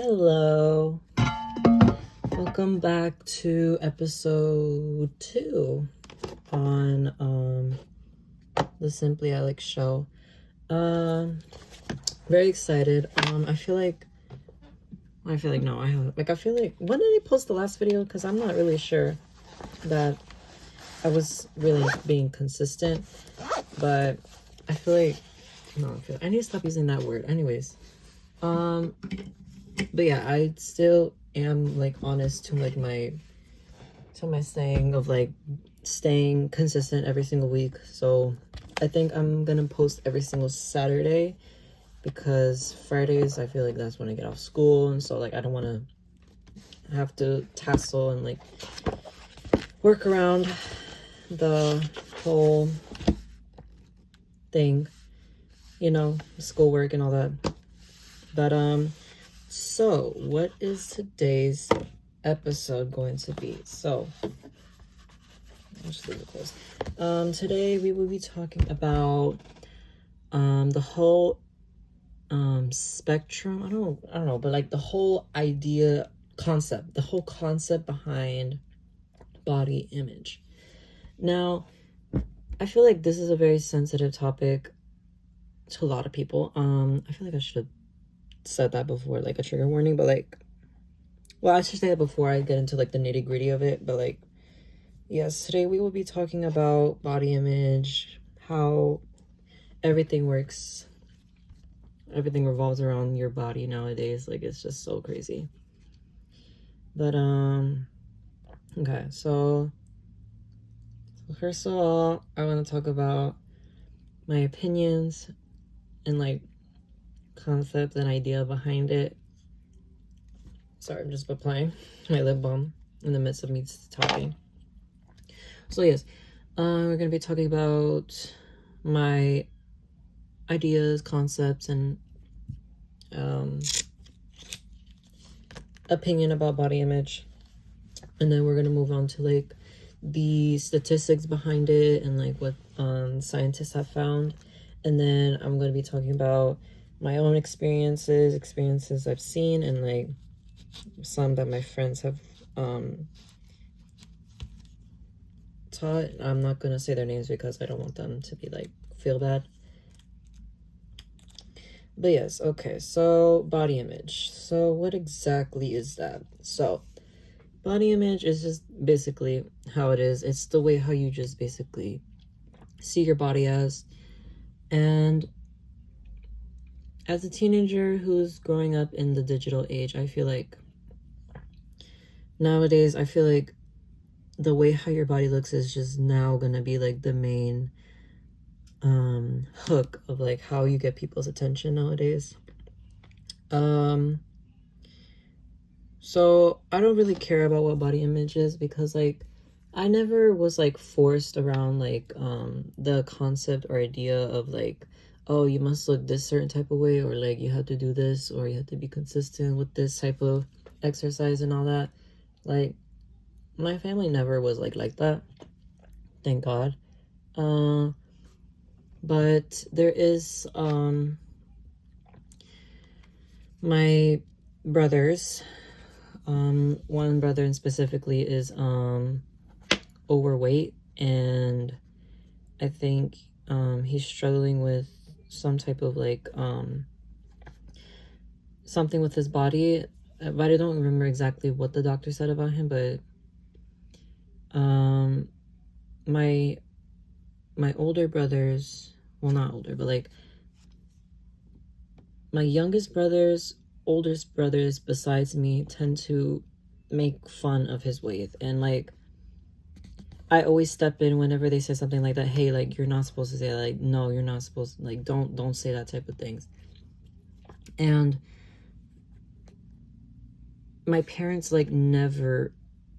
Hello. Welcome back to episode 2 on the Simply Alex show. Very excited. I feel like when did I post the last video? Because I'm not really sure that I was really being consistent, but I feel like I need to stop using that word. Anyways, but yeah, I still am like honest to like my saying of like staying consistent every single week. So I think I'm gonna post every single Saturday, because Fridays I feel like that's when I get off school, and so like I don't want to have to tassel and like work around the whole thing, schoolwork and all that. But so what is today's episode going to be? So I'll just leave it closed. Today we will be talking about the whole spectrum. I don't know, but like the whole concept behind body image. Now, I feel like this is a very sensitive topic to a lot of people. I feel like I should have said that before, like a trigger warning, but like, well, I should say that before I get into like the nitty gritty of it. But like, yes, today we will be talking about body image, how everything works. Everything revolves around your body nowadays. Like, it's just so crazy. But okay, so first of all, I want to talk about my opinions and like concept and idea behind it. Sorry, I'm just applying my lip balm in the midst of me talking. So yes, we're gonna be talking about my ideas, concepts, and opinion about body image, and then we're gonna move on to like the statistics behind it and like what scientists have found, and then I'm gonna be talking about my own experiences I've seen, and like some that my friends have taught. I'm not gonna say their names because I don't want them to be like feel bad. But yes, okay, so body image. So what exactly is that? So body image is just basically how it is. It's the way how you just basically see your body as. And as a teenager who's growing up in the digital age, I feel like nowadays, the way how your body looks is just now gonna be like the main hook of like how you get people's attention nowadays. So I don't really care about what body image is, because like I never was like forced around like the concept or idea of like, oh, you must look this certain type of way, or like you have to do this, or you have to be consistent with this type of exercise and all that. Like, my family never was like that, thank God. But there is my brothers, one brother in specifically is overweight, and I think he's struggling with some type of like something with his body, but I don't remember exactly what the doctor said about him. But my older brothers, well, not older, but like my youngest brothers, oldest brothers besides me, tend to make fun of his weight. And like, I always step in whenever they say something like that. Hey, like, you're not supposed to say that. Like, no, you're not supposed to, like, don't say that type of things. And my parents like never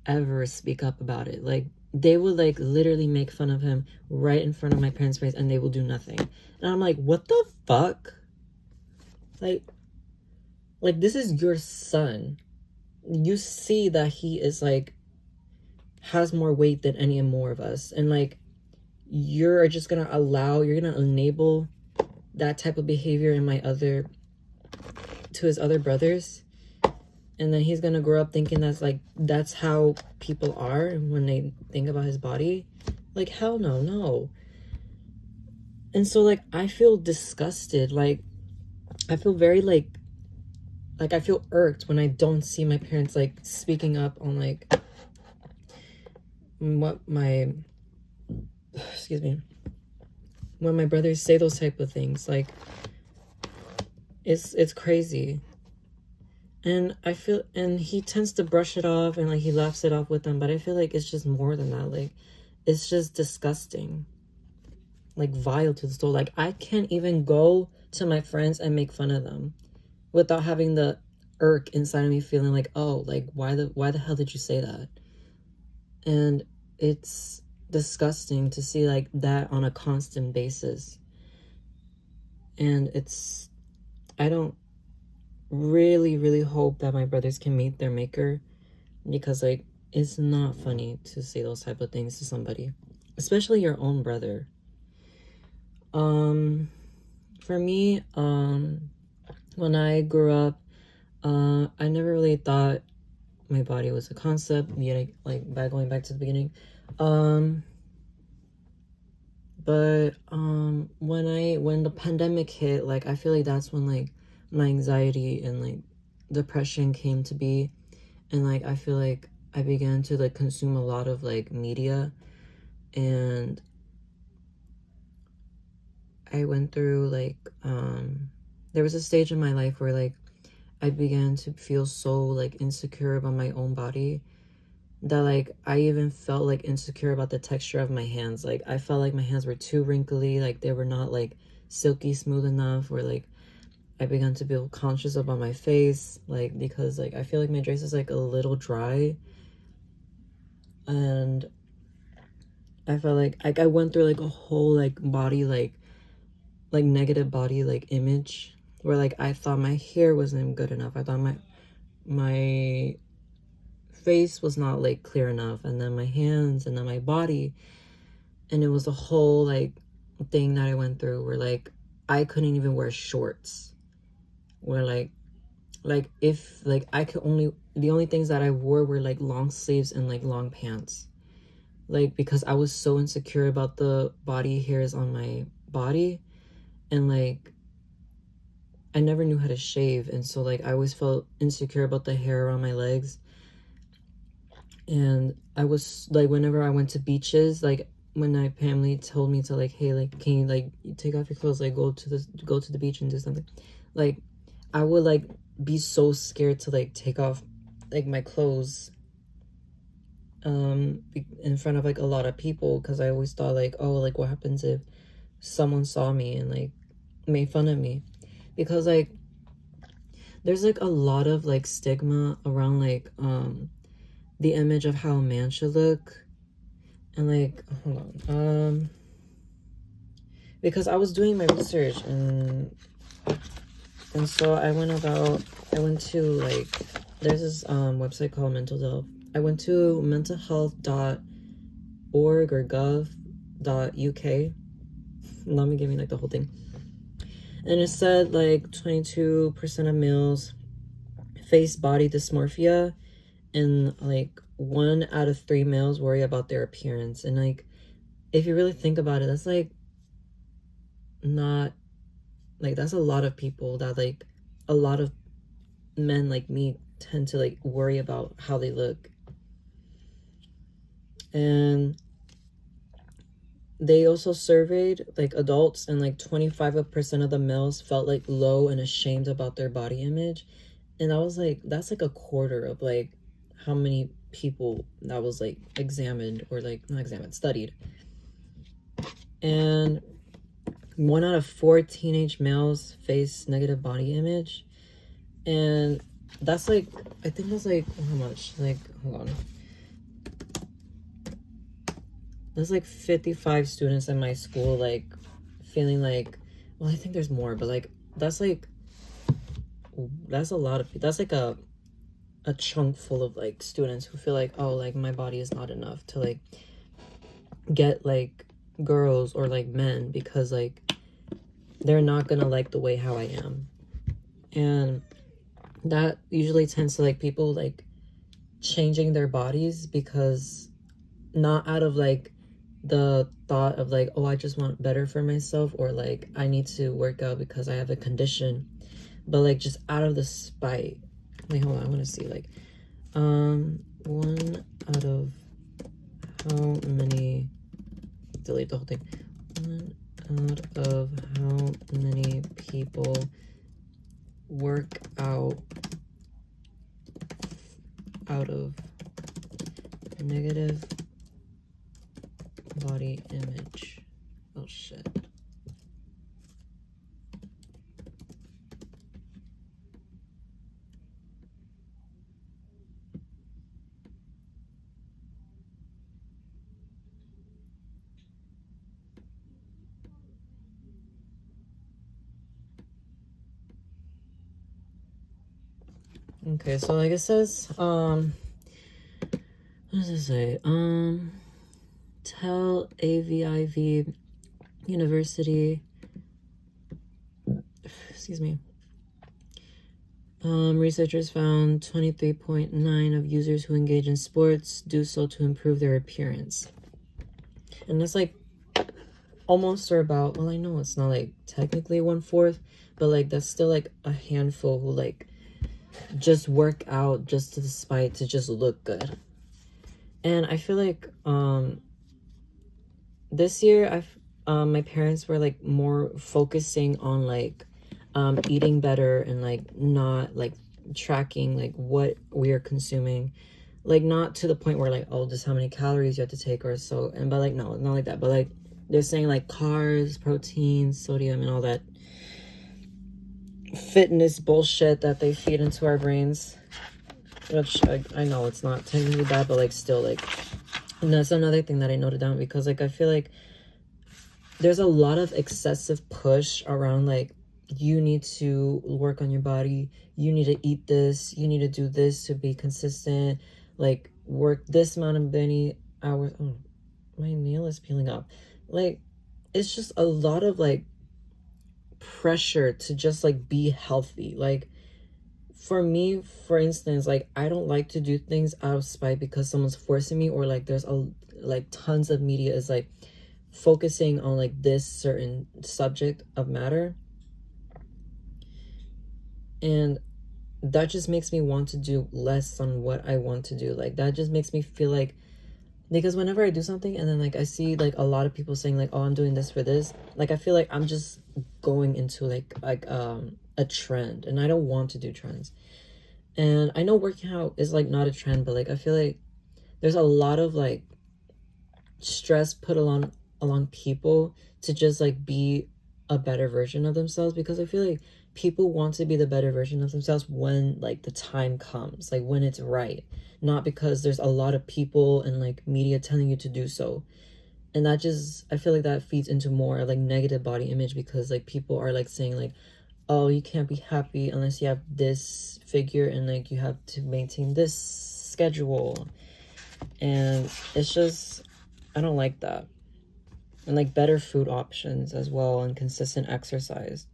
ever speak up about it. Like, they would like literally make fun of him right in front of my parents' face, and they will do nothing. And I'm like, what the fuck? Like this is your son. You see that he is like has more weight than any more of us, and like you're just gonna enable that type of behavior in to his other brothers. and then he's gonna grow up thinking that's how people are when they think about his body. Like, hell no, no. And so, like, I feel disgusted. Like, I feel very, like I feel irked when I don't see my parents, like, speaking up on, like, what my, excuse me, when my brothers say those type of things. Like, it's crazy. And I feel, and he tends to brush it off and, like, he laughs it off with them, but I feel like it's just more than that. Like, it's just disgusting. Like, vile to the soul. Like, I can't even go to my friends and make fun of them without having the irk inside of me feeling like, oh, like, why the hell did you say that? And it's disgusting to see, like, that on a constant basis. And it's, I don't really hope that my brothers can meet their maker, because, like, it's not funny to say those type of things to somebody, especially your own brother. For me, when I grew up, I never really thought my body was a concept, yet, like, going back to the beginning. But when the pandemic hit, like, I feel like that's when, like, my anxiety and, like, depression came to be. And, like, I feel like I began to, like, consume a lot of, like, media, and I went through, like, there was a stage in my life where, like, I began to feel so, like, insecure about my own body, that, like, I even felt, like, insecure about the texture of my hands. Like, I felt like my hands were too wrinkly, like, they were not, like, silky smooth enough, or, like, I began to feel conscious about my face, like, because, like, I feel like my face is, like, a little dry, and I felt like I went through, like, a whole, like, body, like, negative body, like, image, where, like, I thought my hair wasn't good enough. I thought my face was not, like, clear enough, and then my hands, and then my body. And it was a whole, like, thing that I went through where, like, I couldn't even wear shorts, where, like if, like, I could only, the only things that I wore were, like, long sleeves and, like, long pants, like, because I was so insecure about the body hairs on my body. And, like, I never knew how to shave, and so, like, I always felt insecure about the hair around my legs. And I was, like, whenever I went to beaches, like, when my family told me to, like, hey, like, can you, like, take off your clothes, like, go to the beach and do something, like, I would, like, be so scared to, like, take off, like, my clothes in front of, like, a lot of people, because I always thought, like, oh, like, what happens if someone saw me and, like, made fun of me? Because, like, there's, like, a lot of, like, stigma around, like, the image of how a man should look. And, like, hold on, because I was doing my research, and so I went to, like, there's this website called Mental Health. I went to mentalhealth.org or gov.uk. Let me give me, like, the whole thing. And it said, like, 22% of males face body dysmorphia, and, like, 1 out of 3 males worry about their appearance. And, like, if you really think about it, that's, like, not, like, that's a lot of people that, like, a lot of men like me tend to, like, worry about how they look. And they also surveyed, like, adults, and, like, 25% of the males felt, like, low and ashamed about their body image. And I was like, that's, like, a quarter of, like, how many people that was, like, examined, or, like, not examined, studied. And 1 out of 4 teenage males face negative body image. And that's, like, I think that's, like, how much? Like, hold on. There's, like, 55 students in my school, like, feeling like, well, I think there's more, but, like, that's, like, that's a lot of people. That's, like, a chunk full of, like, students who feel like, oh, like, my body is not enough to, like, get, like, girls or, like, men, because, like, they're not gonna like the way how I am. And that usually tends to like people like changing their bodies because not out of like the thought of like, oh, I just want better for myself, or like I need to work out because I have a condition, but like just out of the spite. Wait, hold on, I want to see like one out of how many, delete the whole thing, one out of how many people work out of negative body image. Oh shit. Okay, so like it says, what does it say? Tel Aviv University, excuse me. Researchers found 23.9% of users who engage in sports do so to improve their appearance. And that's like almost or about, well, I know it's not like technically 1/4, but like that's still like a handful who like just work out just to the spite to just look good. And I feel like this year my parents were like more focusing on like eating better and like not like tracking like what we are consuming, like not to the point where like, oh, just how many calories you have to take or so, and but like no, not like that, but like they're saying like carbs, protein, sodium, and all that fitness bullshit that they feed into our brains, which I know it's not technically bad, but like still like, and that's another thing that I noted down, because like I feel like there's a lot of excessive push around like, you need to work on your body, you need to eat this, you need to do this to be consistent, like work this amount of many hours. Oh, my nail is peeling off. Like it's just a lot of like pressure to just like be healthy. Like for me, for instance, like I don't like to do things out of spite because someone's forcing me, or like there's a like tons of media is like focusing on like this certain subject of matter, and that just makes me want to do less on what I want to do. Like that just makes me feel like, because whenever I do something and then like I see like a lot of people saying like, oh, I'm doing this for this, like I feel like I'm just going into like a trend, and I don't want to do trends. And I know working out is like not a trend, but like I feel like there's a lot of like stress put along people to just like be a better version of themselves, because I feel like people want to be the better version of themselves when like the time comes, like when it's right, not because there's a lot of people and like media telling you to do so. And that just, I feel like that feeds into more like negative body image, because like people are like saying like, oh, you can't be happy unless you have this figure, and like you have to maintain this schedule. And it's just, I don't like that. And like better food options as well, and consistent exercise.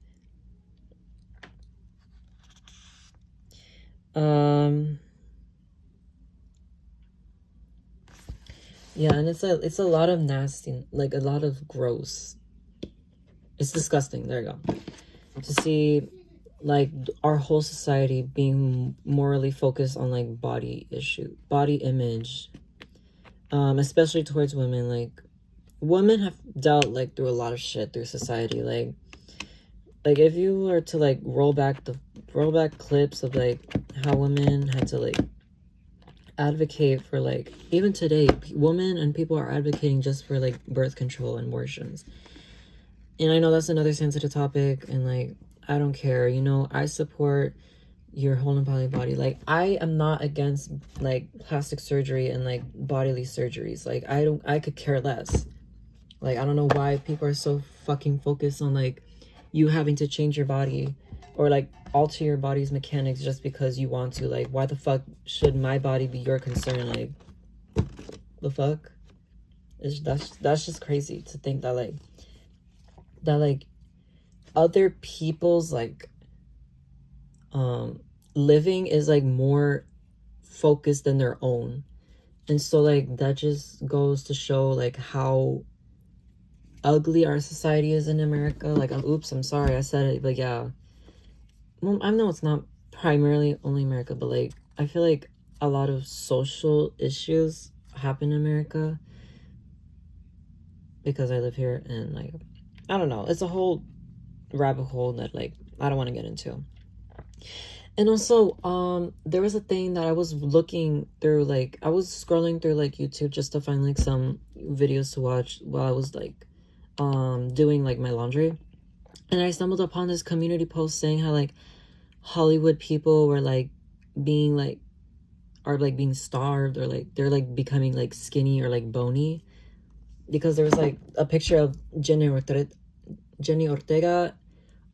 Yeah, and it's a lot of nasty, like a lot of gross. It's disgusting. There you go. To see like our whole society being morally focused on like body image, especially towards women. Like women have dealt like through a lot of shit through society. Like if you were to like roll back clips of like how women had to like advocate for like, even today women and people are advocating just for like birth control and abortions. And I know that's another sensitive topic, and like I don't care, you know, I support your whole and body. Like I am not against like plastic surgery and like bodily surgeries. Like I could care less. Like I don't know why people are so fucking focused on like you having to change your body or like alter your body's mechanics just because you want to. Like why the fuck should my body be your concern? Like the fuck? That's just crazy to think that like other people's like living is like more focused than their own. And so like that just goes to show like how ugly our society is in America. Like, oops, I'm sorry I said it, but yeah. Well, I know it's not primarily only America, but like I feel like a lot of social issues happen in America because I live here, and like I don't know, it's a whole rabbit hole that like I don't want to get into. And also, there was a thing that I was looking through, like I was scrolling through like YouTube just to find like some videos to watch while I was like doing like my laundry. And I stumbled upon this community post saying how like Hollywood people were like being like are like being starved, or like they're like becoming like skinny or like bony, because there was like a picture of Jenny Ortega,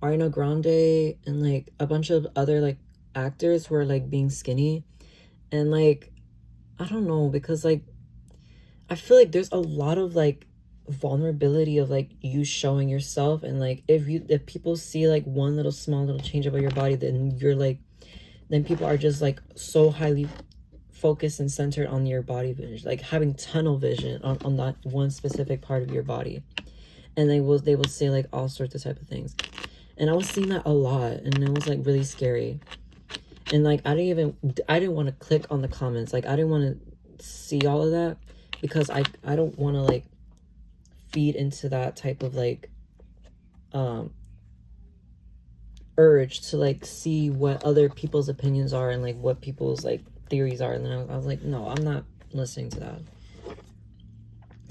Ariana Grande, and like a bunch of other like actors were like being skinny. And like I don't know, because like I feel like there's a lot of like vulnerability of like you showing yourself, and like if people see like one little small little change about your body, then you're like, then people are just like so highly focused and centered on your body vision, like having tunnel vision on that one specific part of your body. And they will say like all sorts of type of things. And I was seeing that a lot, and it was like really scary. And like I didn't want to click on the comments. Like I didn't want to see all of that, because I don't want to like feed into that type of like urge to like see what other people's opinions are and like what people's like theories are. And then I was like, no, I'm not listening to that.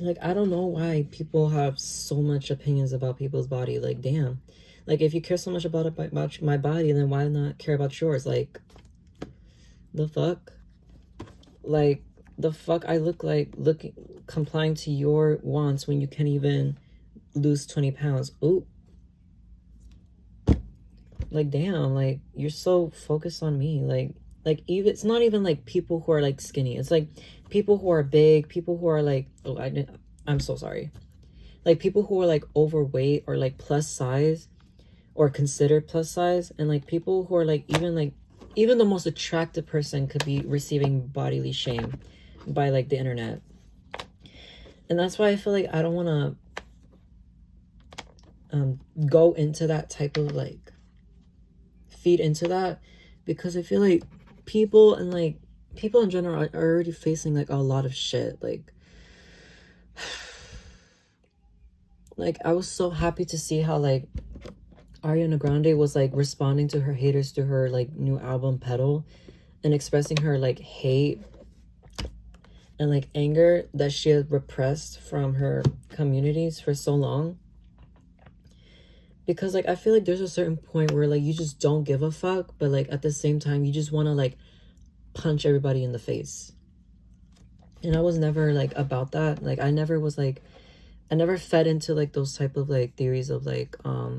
Like I don't know why people have so much opinions about people's body. Like damn, like if you care so much about my body, then why not care about yours? Like the fuck, like the fuck I look like looking complying to your wants when you can't even lose 20 pounds. Ooh, like damn, like you're so focused on me. Like even it's not even like people who are like skinny, it's like people who are big, people who are like, oh I'm so sorry, like people who are like overweight or like plus size or considered plus size, and like people who are like even the most attractive person could be receiving bodily shame by like the internet. And that's why I feel like I don't want to go into that type of like feed into that, because I feel like people in general are already facing like a lot of shit. Like I was so happy to see how like Ariana Grande was like responding to her haters through her like new album Petal, and expressing her like hate and like anger that she had repressed from her communities for so long. Because like I feel like there's a certain point where like you just don't give a fuck, but like at the same time you just want to like punch everybody in the face. And I was never like about that. Like I never fed into like those type of like theories of like I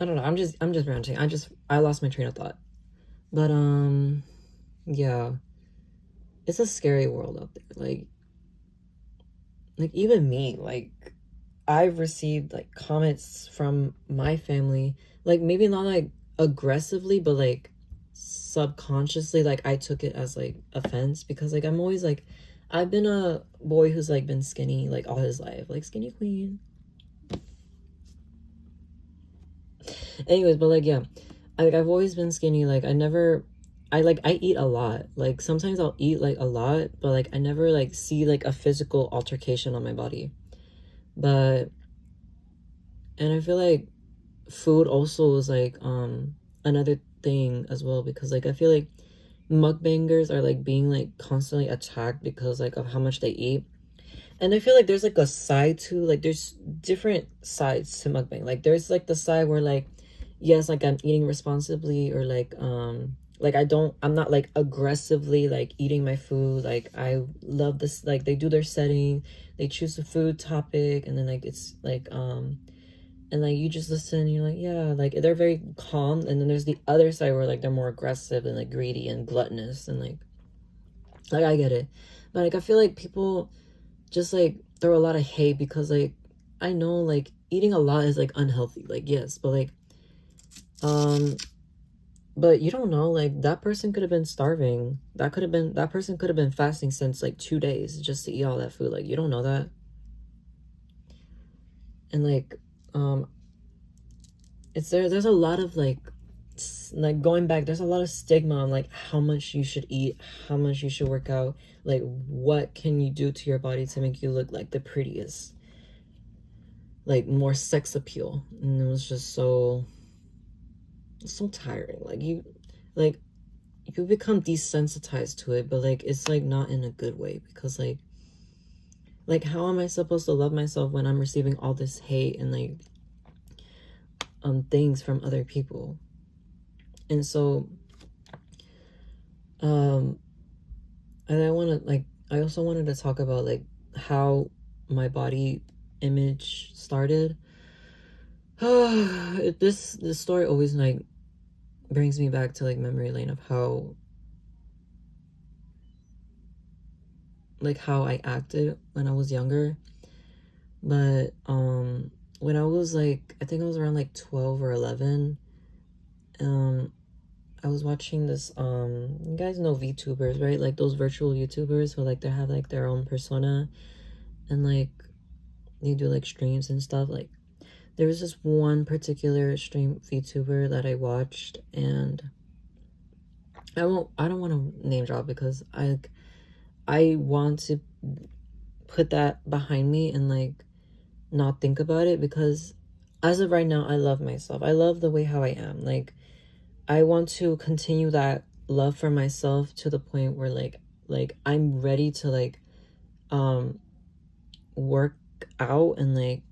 don't know, I'm just ranting. I lost my train of thought. But yeah, it's a scary world out there. Like even me, like I've received like comments from my family, like maybe not like aggressively, but like subconsciously, like I took it as like offense, because like I'm always like, I've been a boy who's like been skinny like all his life, like skinny queen. Anyways, but like yeah, I've always been skinny. Like I eat a lot. Like sometimes I'll eat like a lot, but like I never like see like a physical altercation on my body. But and I feel like food also is like another thing as well, because like I feel like mukbangers are like being like constantly attacked because like of how much they eat. And I feel like there's like a side to like there's different sides to mukbang. Like there's like the side where like yes, like I'm eating responsibly, or like I'm not like aggressively like eating my food. Like I love this, like they do their setting, they choose the food topic, and then like it's like and like you just listen and you're like, yeah, like they're very calm. And then there's the other side where like they're more aggressive and like greedy and gluttonous, and like I get it. But like I feel like people just like throw a lot of hate because like I know like eating a lot is like unhealthy, like yes, but like But you don't know, like, that person could have been starving. That person could have been fasting since like 2 days just to eat all that food. Like, you don't know that. And like, there's a lot of like going back, there's a lot of stigma on like how much you should eat, how much you should work out, like what can you do to your body to make you look like the prettiest, like more sex appeal. And it was just so tiring. Like you become desensitized to it, but like it's like not in a good way, because like how am I supposed to love myself when I'm receiving all this hate and like things from other people? And so and I also wanted to talk about like how my body image started. This story always like brings me back to like memory lane of how I acted when I was younger. But when I was like, I think I was around like 12 or 11, I was watching this you guys know VTubers, right? Like those virtual YouTubers who like they have like their own persona, and like they do like streams and stuff. Like there was this one particular stream VTuber that I watched, and I don't want to name drop because I want to put that behind me and like not think about it, because as of right now I love myself. I love the way how I am. Like I want to continue that love for myself to the point where like I'm ready to like work out and like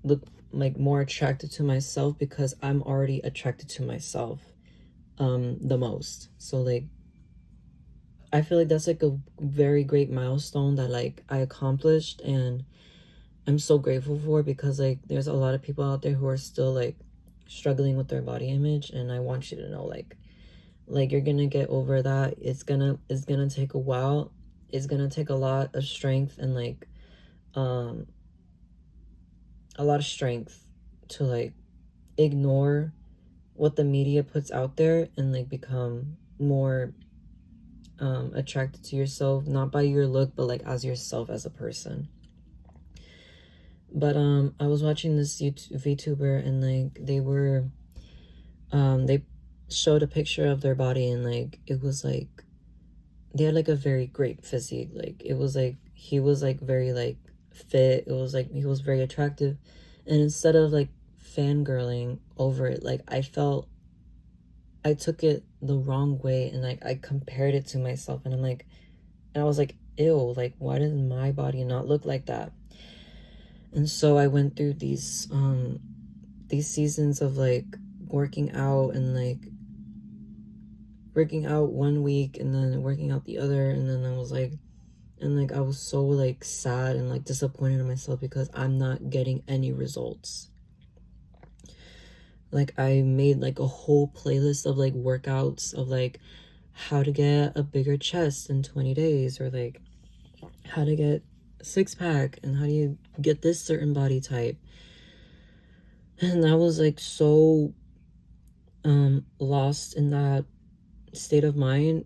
look like more attracted to myself, because I'm already attracted to myself the most. So like I feel like that's like a very great milestone that like I accomplished, and I'm so grateful for, because like there's a lot of people out there who are still like struggling with their body image, and I want you to know like you're gonna get over that. It's gonna take a while. It's gonna take a lot of strength and like um a lot of strength to like ignore what the media puts out there and like become more attracted to yourself, not by your look but like as yourself as a person. But I was watching this VTuber, and like they showed a picture of their body, and like it was like they had like a very great physique. Like it was like he was like very like fit. It was like he was very attractive, and instead of like fangirling over it, like I took it the wrong way, and like I compared it to myself, and I was like, ew, like why does my body not look like that? And so I went through these seasons of like working out, and like working out one week and then working out the other, and then I was like, and like I was so like sad and like disappointed in myself because I'm not getting any results. Like I made like a whole playlist of like workouts of like how to get a bigger chest in 20 days, or like how to get a six-pack, and how do you get this certain body type. And I was like so lost in that state of mind,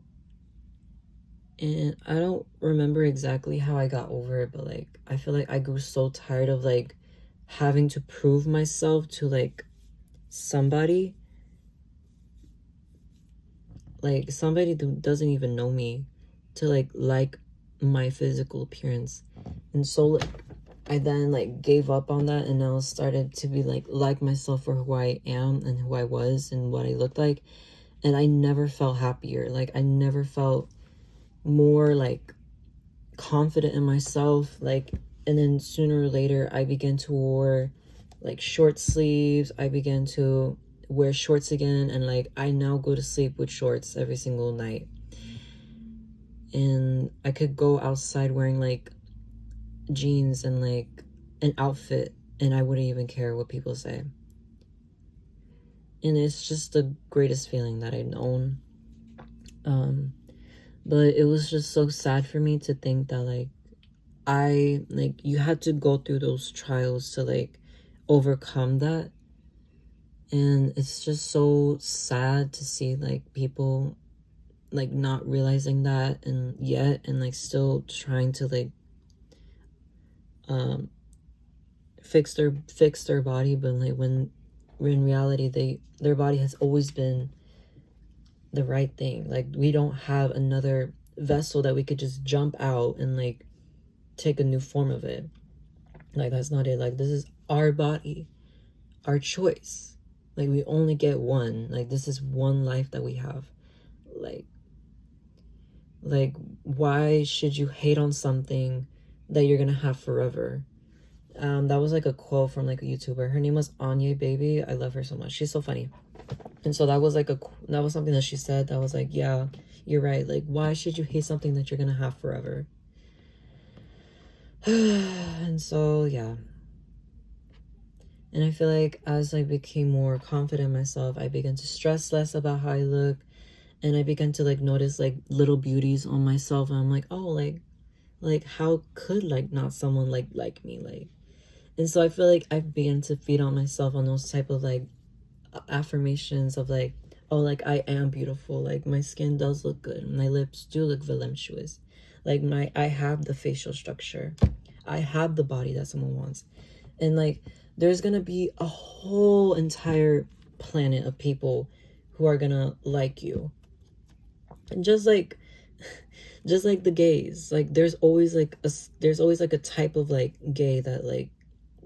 and I don't remember exactly how I got over it, but like I feel like I grew so tired of like having to prove myself to like somebody who doesn't even know me, to like my physical appearance. And so like I then like gave up on that, and now started to be like myself for who I am and who I was and what I looked like. And I never felt happier. Like I never felt more like confident in myself. Like, and then sooner or later I began to wear like short sleeves. I began to wear shorts again, and like I now go to sleep with shorts every single night. And I could go outside wearing like jeans and like an outfit, and I wouldn't even care what people say. And it's just the greatest feeling that I've known. But it was just so sad for me to think that like you had to go through those trials to like overcome that. And it's just so sad to see like people like not realizing that and like still trying to like fix their body, but like when in reality their body has always been the right thing. Like we don't have another vessel that we could just jump out and like take a new form of it. Like that's not it. Like this is our body, our choice. Like we only get one. Like this is one life that we have. Like why should you hate on something that you're gonna have forever? That was like a quote from like a YouTuber. Her name was Anya Baby. I love her so much. She's so funny. And so that was like that was something that she said that was like, yeah, you're right. Like why should you hate something that you're gonna have forever? And so yeah. And I feel like as I became more confident in myself, I began to stress less about how I look, and I began to like notice like little beauties on myself, and I'm like, oh, like how could like not someone like me, like. And so I feel like I began to feed on myself on those type of like affirmations of like, oh, like I am beautiful, like my skin does look good, my lips do look voluptuous, like I have the facial structure, I have the body that someone wants. And like there's gonna be a whole entire planet of people who are gonna like you. And just like the gays, like there's always like a type of like gay that like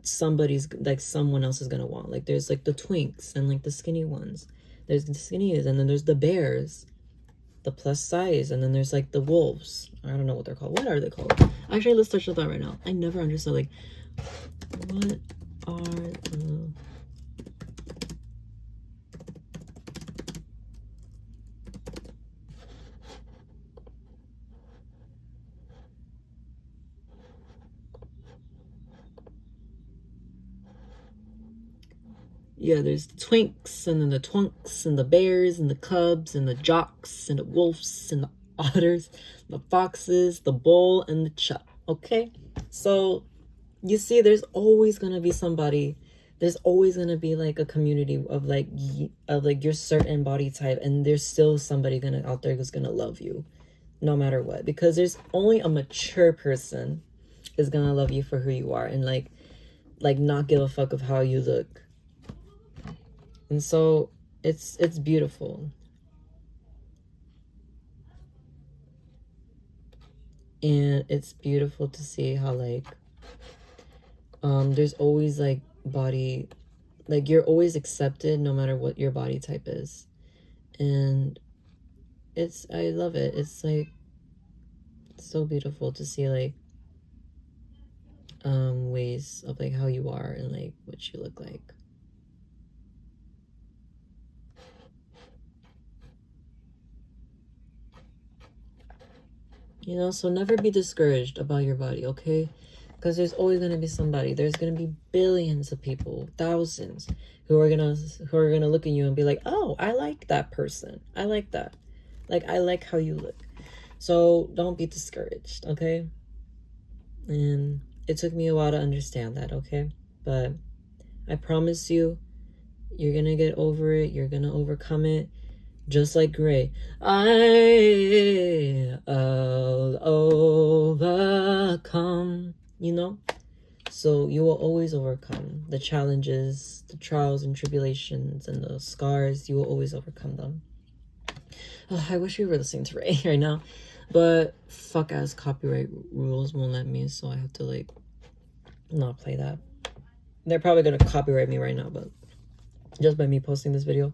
someone else is gonna want. Like there's like the twinks and like the skinny ones, there's the skinnies, and then there's the bears, the plus size, and then there's like the wolves. I don't know what they're called. What are they called? Actually, let's search that right now. I never understood like what are the yeah, there's the twinks, and then the twunks, and the bears, and the cubs, and the jocks, and the wolves, and the otters, the foxes, the bull, and the chuck. Okay, so you see, there's always gonna be somebody. There's always gonna be like a community of like your certain body type, and there's still somebody out there who's gonna love you, no matter what. Because there's only a mature person is gonna love you for who you are, and like not give a fuck of how you look. And so it's beautiful. And it's beautiful to see how like there's always like body, like you're always accepted no matter what your body type is. And I love it. It's like so beautiful to see like ways of like how you are and like what you look like. You know, so never be discouraged about your body, okay? Because there's always going to be somebody. There's going to be billions of people, thousands, who are gonna look at you and be like, oh, I like that person, I like that, like I like how you look. So don't be discouraged, okay? And it took me a while to understand that, okay? But I promise you, you're gonna get over it, you're gonna overcome it. Just like Gray, I'll overcome, you know? So you will always overcome the challenges, the trials and tribulations, and the scars. You will always overcome them. Oh, I wish we were listening to Ray right now. But fuck ass copyright rules won't let me, so I have to like not play that. They're probably gonna copyright me right now, but just by me posting this video.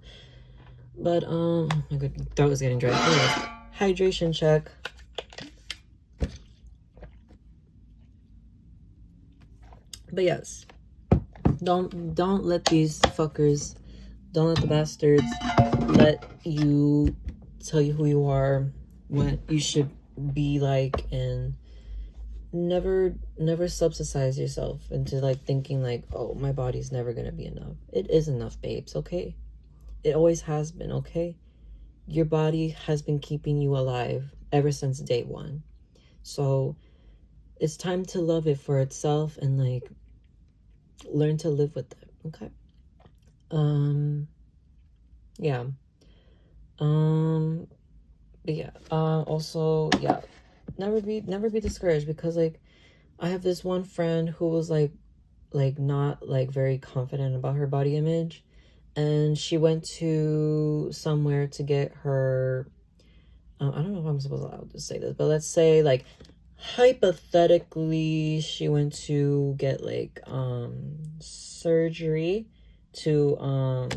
But oh my god, throat was getting dry. Anyways, hydration check. But yes, don't let these fuckers, don't let the bastards let you tell you who you are, what you should be like, and never subsidize yourself into like thinking like, oh, my body's never gonna be enough. It is enough, babes, okay? It always has been, okay? Your body has been keeping you alive ever since day one. So it's time to love it for itself and like learn to live with it, okay? Yeah. But yeah. Also, yeah. Never be discouraged, because like I have this one friend who was like not like very confident about her body image, and she went to somewhere to get her I don't know if I'm supposed to allow to say this, but let's say like hypothetically she went to get like surgery to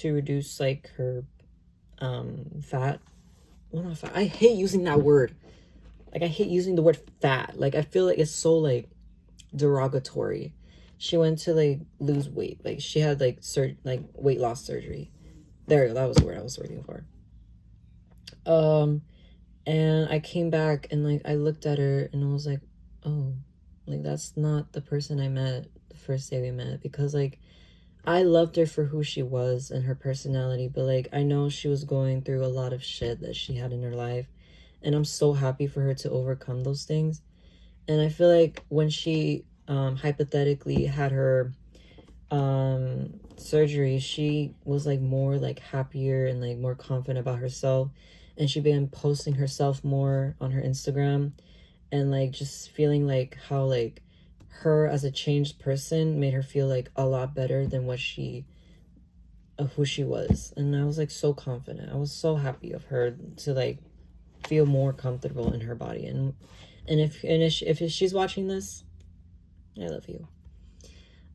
reduce like her fat. Well, not fat. I hate using that word. Like I hate using the word fat. Like I feel like it's so like derogatory. She went to like lose weight. Like she had like weight loss surgery. There, that was the word I was looking for. And I came back and like I looked at her and I was like, oh, like that's not the person I met the first day we met, because like I loved her for who she was and her personality, but like I know she was going through a lot of shit that she had in her life, and I'm so happy for her to overcome those things. And I feel like when she hypothetically had her surgery, she was like more like happier and like more confident about herself, and she began posting herself more on her Instagram, and like just feeling like how like her as a changed person made her feel like a lot better than what she of who she was. And I was like so confident. I was so happy of her to like feel more comfortable in her body. And if she's watching this, I love you.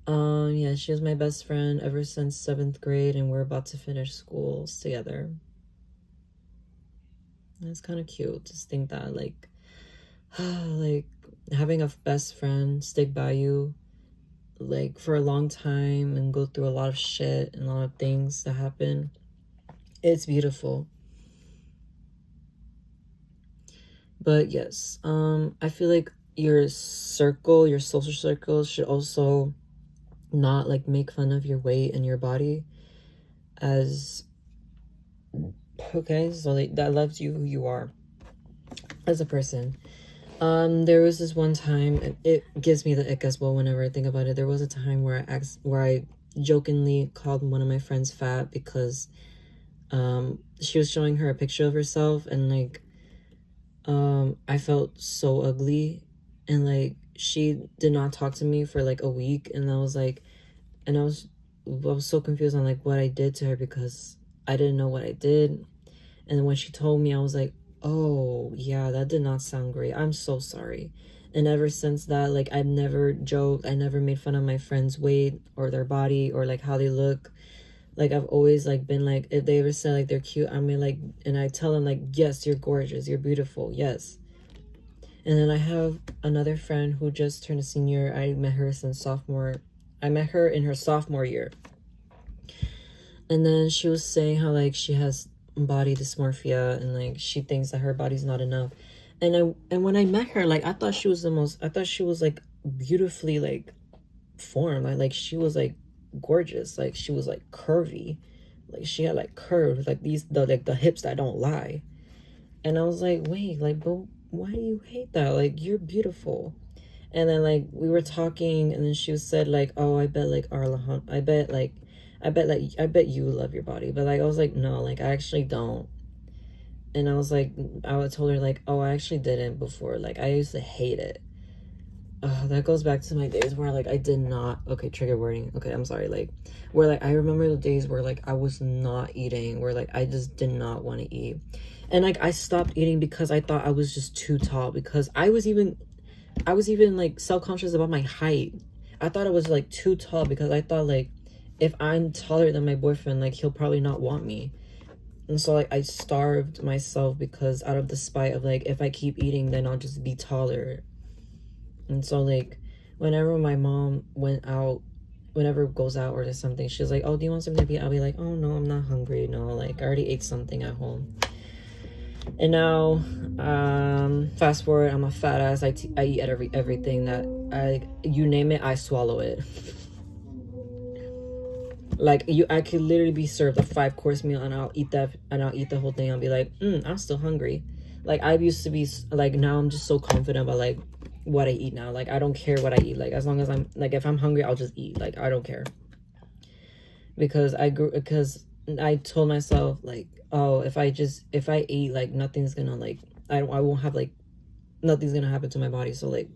Yeah, she was my best friend ever since 7th grade, and we're about to finish schools together. And it's kind of cute to think that like like having a best friend stick by you like for a long time and go through a lot of shit and a lot of things that happen. It's beautiful. But yes, I feel like your social circle should also not like make fun of your weight and your body, as okay, so like, that loves you who you are as a person. There was this one time, it gives me the ick as well whenever I think about it. There was a time where I jokingly called one of my friends fat because she was showing her a picture of herself, and like I felt so ugly, and like she did not talk to me for like a week, and I was like, and I was so confused on like what I did to her, because I didn't know what I did. And when she told me, I was like, oh yeah, that did not sound great, I'm so sorry. And ever since that, like I've never joked, I never made fun of my friends' weight or their body or like how they look. Like I've always like been like, if they ever say like they're cute, I mean like, and I tell them like, yes, you're gorgeous, you're beautiful, yes. And then I have another friend who just turned a senior. I met her in her sophomore year. And then she was saying how like she has body dysmorphia, and like she thinks that her body's not enough. And when I met her, like I thought she was like beautifully like formed. Like she was like gorgeous. Like she was like curvy. Like she had like curves, like the hips that don't lie. And I was like, wait, like, but why do you hate that? Like you're beautiful. And then like we were talking, and then she said like, oh, I bet like Arla, I bet you love your body. But like I was like, no, like I actually don't. And I was like, I told her like, oh, I actually didn't before. Like I used to hate it. That goes back to my days where like I did not, okay, trigger warning, okay, I'm sorry, like where like I remember the days where like I was not eating, where like I just did not want to eat. And like I stopped eating because I thought I was just too tall, because I was even like self-conscious about my height. I thought I was like too tall, because I thought like if I'm taller than my boyfriend, like he'll probably not want me. And so like I starved myself, because out of the spite of like, if I keep eating, then I'll just be taller. And so like whenever my mom whenever goes out or something, she's like, oh, do you want something to eat? I'll be like, oh no, I'm not hungry, no, like I already ate something at home. And now fast forward, I'm a fat ass. I eat everything that you name it, I swallow it. Like I could literally be served a 5-course meal, and I'll eat the whole thing. I'll be like, I'm still hungry. Like I used to be like, now I'm just so confident about like what I eat now. Like I don't care what I eat. Like as long as I'm like, if I'm hungry, I'll just eat. Like I don't care. because I told myself like, oh, if I eat, like nothing's gonna like, I won't have like, nothing's gonna happen to my body. So like,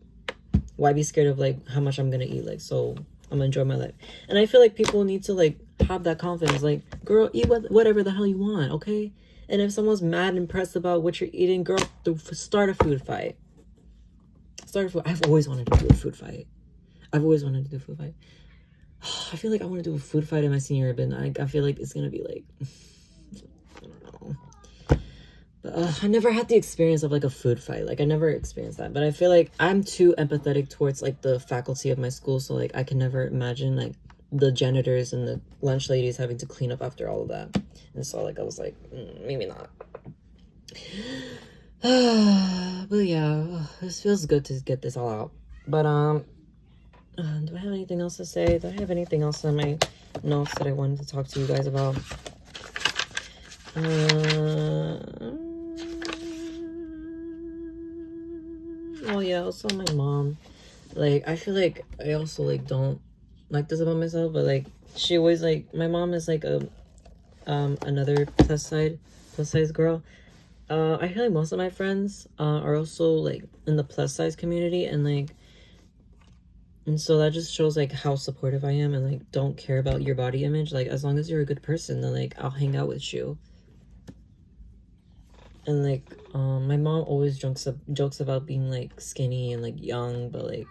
why be scared of like how much I'm gonna eat? Like, so I'm gonna enjoy my life. And I feel like people need to like have that confidence. Like, girl, eat whatever the hell you want, okay? And if someone's mad and pressed about what you're eating, girl, start a food fight. I've always wanted to do a food fight. I feel like I want to do a food fight in my senior year, but I feel like it's gonna be like, I don't know. But I never had the experience of like a food fight. Like I never experienced that. But I feel like I'm too empathetic towards like the faculty of my school, so like I can never imagine like the janitors and the lunch ladies having to clean up after all of that. And so like I was like, maybe not. But yeah, this feels good to get this all out. But do I have anything else to say? Do I have anything else on my notes that I wanted to talk to you guys about? Oh yeah, also my mom. Like I feel like I also like don't like this about myself, but like she always like, my mom is like a another plus size girl. I feel like most of my friends are also like in the plus size community, and like, and so that just shows like how supportive I am, and like don't care about your body image. Like as long as you're a good person, then like I'll hang out with you. And like my mom always jokes about being like skinny and like young, but like,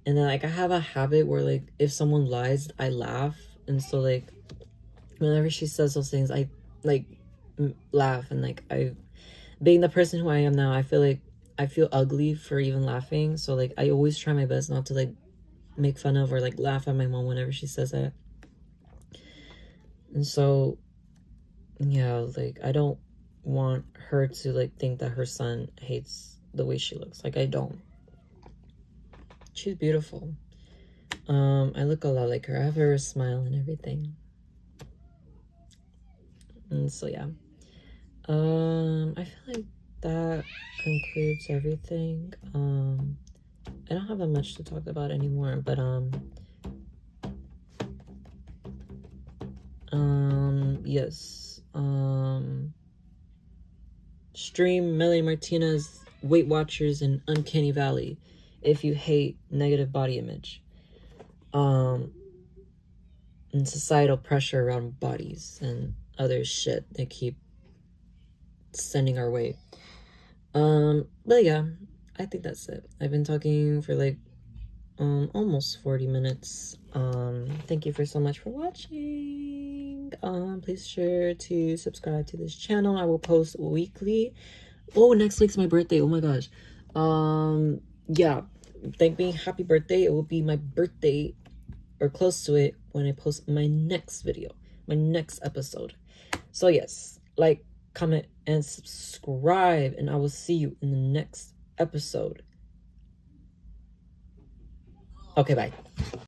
and then like I have a habit where like if someone lies, I laugh. And so like whenever she says those things, I like laugh. And like, I, being the person who I am now, I feel like I feel ugly for even laughing. So like I always try my best not to like make fun of or like laugh at my mom whenever she says that. And so yeah, like I don't want her to like think that her son hates the way she looks. Like I don't. She's beautiful. I look a lot like her. I have her smile and everything. And so yeah. I feel like that concludes everything. I don't have that much to talk about anymore, but yes. Stream Melanie Martinez, Weight Watchers, and Uncanny Valley if you hate negative body image. And societal pressure around bodies and other shit they keep sending our way. But yeah, I think that's it. I've been talking for like almost 40 minutes. Thank you so much for watching. Please sure to subscribe to this channel. I will post weekly. Oh, next week's my birthday. Oh my gosh. Yeah, thank me, happy birthday. It will be my birthday or close to it when I post my next video, my next episode. So yes, like, comment, and subscribe, and I will see you in the next episode. Okay, bye.